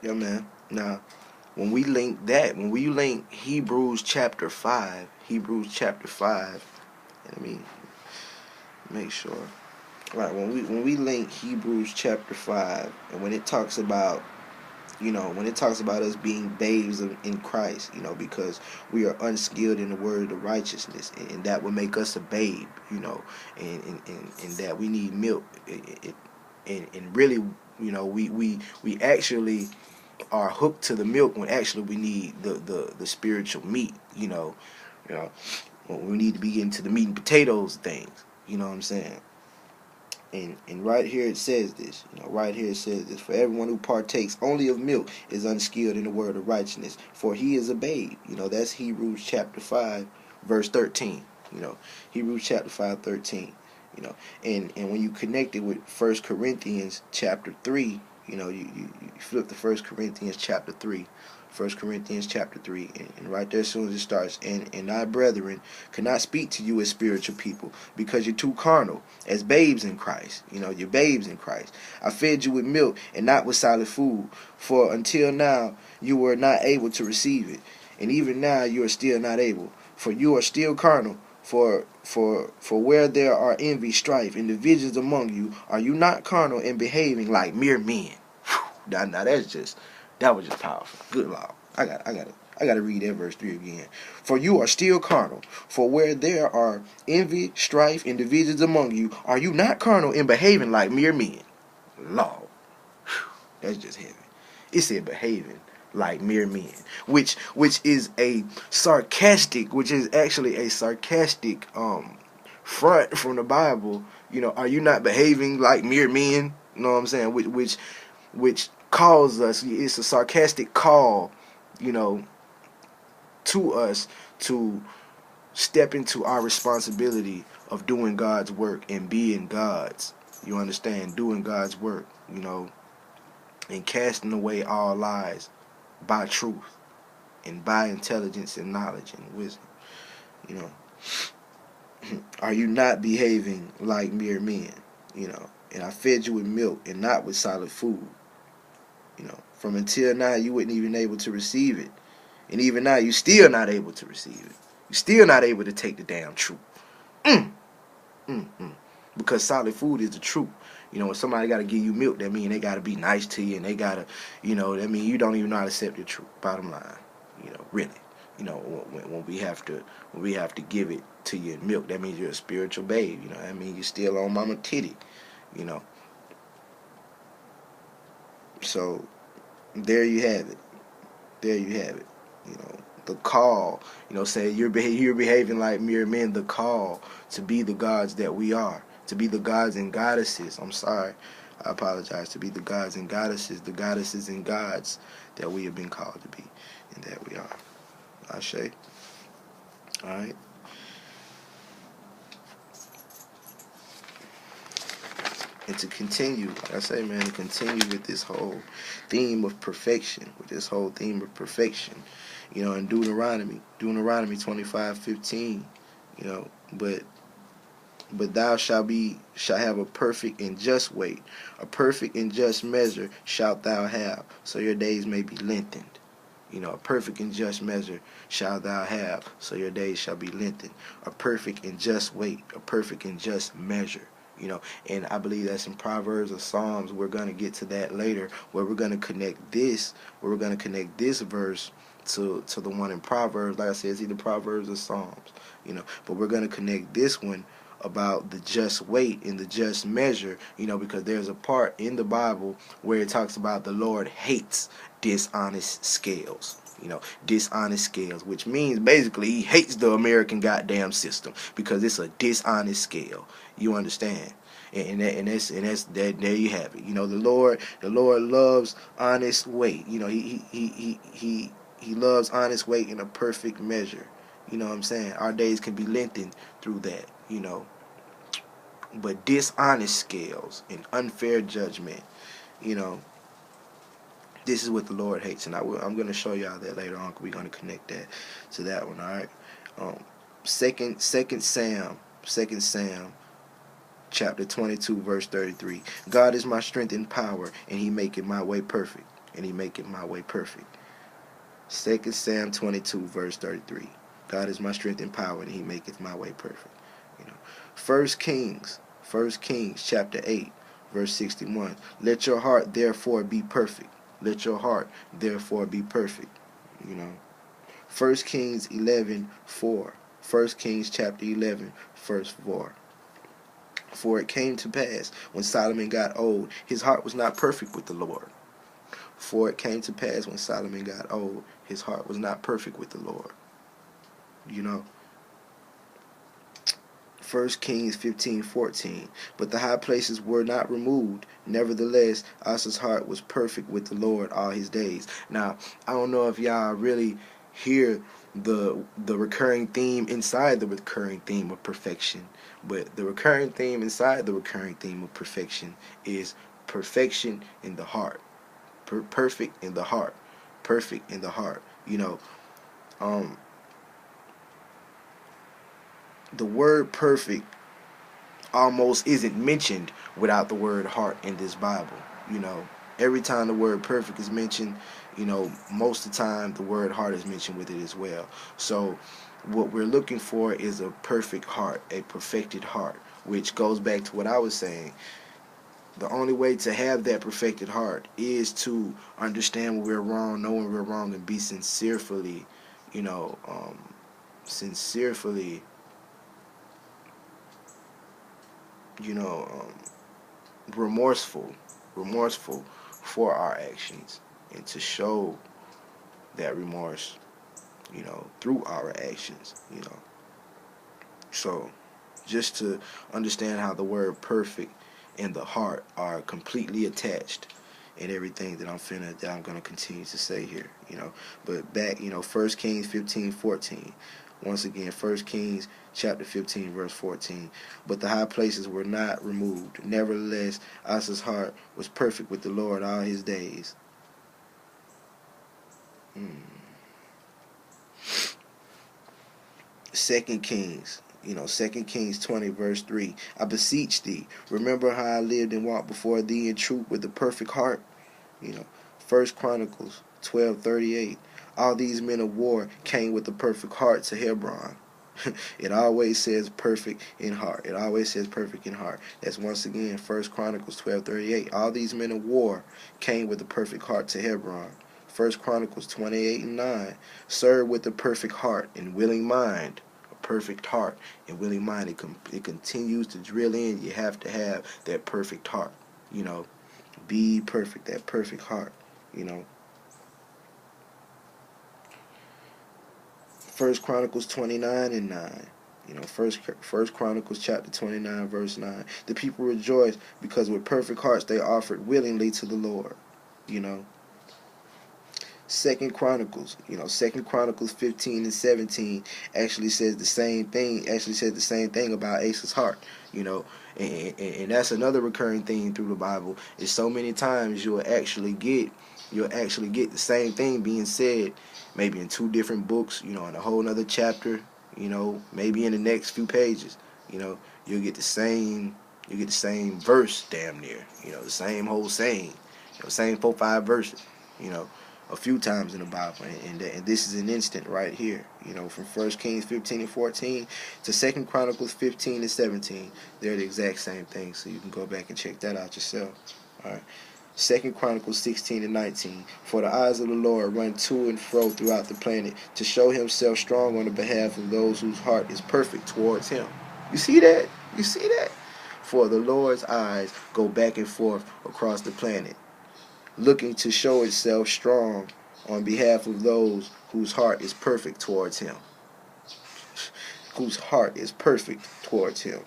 Yeah, man. Now, when we link Hebrews chapter 5, let me make sure. Right, when we link Hebrews chapter 5, and when it talks about, when it talks about us being babes in Christ, because we are unskilled in the word of righteousness, and that would make us a babe, and that we need milk, and really, we actually are hooked to the milk when actually we need the spiritual meat, you know, when we need to be into the meat and potatoes things, you know what I'm saying? And right here it says this, right here it says this: for everyone who partakes only of milk is unskilled in the word of righteousness, for he is a babe. That's Hebrews chapter 5, verse 13. Hebrews chapter 5:13. And when you connect it with First Corinthians chapter 3, you flip to First Corinthians chapter 3. First Corinthians chapter 3, and right there as soon as it starts, and I, brethren, cannot speak to you as spiritual people, because you're too carnal, as babes in Christ. You're babes in Christ. I fed you with milk and not with solid food, for until now you were not able to receive it, and even now you are still not able, for you are still carnal. For where there are envy, strife, and divisions among you, are you not carnal and behaving like mere men? Now that was just powerful. Good Lord. I gotta read that verse 3 again. For you are still carnal. For where there are envy, strife, and divisions among you, are you not carnal and behaving like mere men? Lord. That's just heavy. It said behaving like mere men, which is actually a sarcastic front from the Bible. Are you not behaving like mere men? You know what I'm saying? Which calls us. It's a sarcastic call, to us to step into our responsibility of doing God's work and being God's. You understand? Doing God's work, and casting away all lies by truth and by intelligence and knowledge and wisdom. You know, are you not behaving like mere men? And I fed you with milk and not with solid food. From until now you weren't even able to receive it, and even now you still not able to receive it. You still not able to take the damn truth. Mm, because solid food is the truth. When somebody got to give you milk, that means they got to be nice to you, and they got to, that means you don't even know how to accept the truth. Bottom line, really. When we have to give it to you in milk, that means you're a spiritual babe. That means you're still on mama titty. You know. So there you have it. There you have it. The call. Say you're behaving like mere men. The call to be the gods that we are. To be the gods and goddesses. I'm sorry. I apologize. To be the gods and goddesses and gods that we have been called to be, and that we are. Ashe. All right. And to continue, like I say, man, to continue with this whole theme of perfection, in Deuteronomy 25:15, but thou shalt have a perfect and just weight, a perfect and just measure shalt thou have, so your days may be lengthened. A perfect and just measure shalt thou have, so your days shall be lengthened. A perfect and just weight, a perfect and just measure. And I believe that's in Proverbs or Psalms. We're going to get to that later, where we're going to connect this verse to the one in Proverbs. Like I said, it's either Proverbs or Psalms, but we're going to connect this one about the just weight and the just measure, because there's a part in the Bible where it talks about the Lord hates dishonest scales. Dishonest scales, which means basically he hates the American goddamn system because it's a dishonest scale. You understand? And that's that. There you have it. The Lord loves honest weight. He loves honest weight in a perfect measure. You know what I'm saying? Our days can be lengthened through that. But dishonest scales and unfair judgment, this is what the Lord hates, and I'm going to show y'all that later on. We're going to connect that to that one. All right. Second Sam, chapter 22, verse 33. God is my strength and power, and He maketh my way perfect. and he maketh my way perfect. 2 Sam 22, verse 33. God is my strength and power, and he maketh my way perfect. You know. First Kings chapter 8, verse 61. Let your heart therefore be perfect. Let your heart therefore be perfect. You know. 1 Kings 11, 4. 1 Kings chapter 11, verse 4. For it came to pass, when Solomon got old, his heart was not perfect with the Lord. For it came to pass, when Solomon got old, his heart was not perfect with the Lord. You know. 1 Kings 15:14. But the high places were not removed. Nevertheless, Asa's heart was perfect with the Lord all his days. Now, I don't know if y'all really hear the recurring theme inside the recurring theme of perfection. But the recurring theme inside the recurring theme of perfection is perfection in the heart. Perfect in the heart. Perfect in the heart. You know, the word perfect almost isn't mentioned without the word heart in this Bible. You know, every time the word perfect is mentioned, you know, most of the time the word heart is mentioned with it as well. So what we're looking for is a perfect heart, a perfected heart, which goes back to what I was saying. The only way to have that perfected heart is to understand when we're wrong, know when we're wrong, and be sincerely, you know, sincerely, you know, remorseful for our actions, and to show that remorse, you know, through our actions, you know. So, just to understand how the word perfect and the heart are completely attached in everything that I'm gonna continue to say here, you know. But back, you know, 1 Kings 15:14. Once again, 1 Kings chapter 15, verse 14. But the high places were not removed. Nevertheless, Asa's heart was perfect with the Lord all his days. 2 Kings, you know, 2 Kings 20, verse 3. I beseech thee, remember how I lived and walked before thee in truth with a perfect heart. You know, 1 Chronicles 12:38. All these men of war came with a perfect heart to Hebron. It always says perfect in heart. It always says perfect in heart. That's once again 1 Chronicles 12:38. All these men of war came with a perfect heart to Hebron. 1 Chronicles 28:9. Serve with a perfect heart and willing mind. A perfect heart and willing mind. It continues to drill in. You have to have that perfect heart. You know, be perfect. That perfect heart. You know. 1 Chronicles 29:9. You know, First Chronicles chapter 29, verse 9. The people rejoiced because with perfect hearts they offered willingly to the Lord. You know. Second Chronicles, you know, Second Chronicles 15:17 actually says the same thing. Actually says the same thing about Asa's heart. You know, and that's another recurring theme through the Bible. Is so many times you'll actually get the same thing being said, maybe in two different books. You know, in a whole other chapter. You know, maybe in the next few pages. You know, you'll get the same. You get the same verse, damn near. You know, the same whole saying. You know, same 4-5 verses. You know, a few times in the Bible, and this is an instant right here. You know, from 1 Kings 15:14 to 2 Chronicles 15:17, they're the exact same thing. So you can go back and check that out yourself. All right. 2 Chronicles 16:19. For the eyes of the Lord run to and fro throughout the planet to show himself strong on the behalf of those whose heart is perfect towards him. You see that? You see that? For the Lord's eyes go back and forth across the planet, looking to show itself strong on behalf of those whose heart is perfect towards him. Whose heart is perfect towards him.